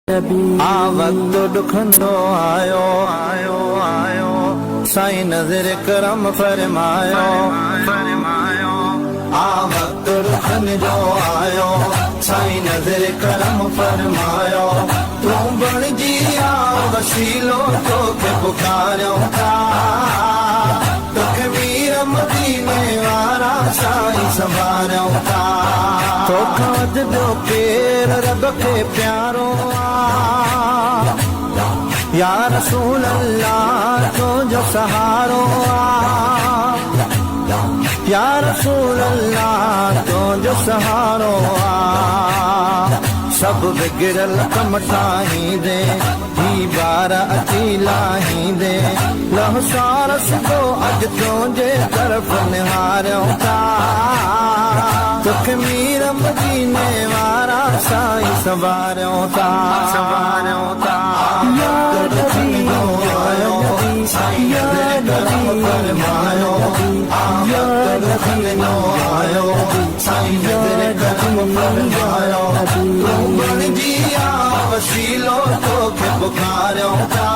आ वक्त दुखंदो आयो आयो आयो साईं नजर करम फरमायो फरमायो। आ वक्त दुखंदो आयो साईं नजर करम फरमायो। तू बण जी आ वसीलो तोखे पुकारियो था। तोखे वीर मदीने वारा साईं संभारियो था। तोखां वध ॿियो केरु रब खे प्यारो या रसूल अल्लाह तुझो सहारो या रसूल अल्लाह तुझो सहारो सब बिगड़ल कम ठाहींदे ही बार अची लाहींदे लह सारस को अज तुझे तरफ़ निहारियो था। तोखे मीर मदीने वारा साईं संभारियो था संभारियो था। वसीलो तोखे पुकारियो था।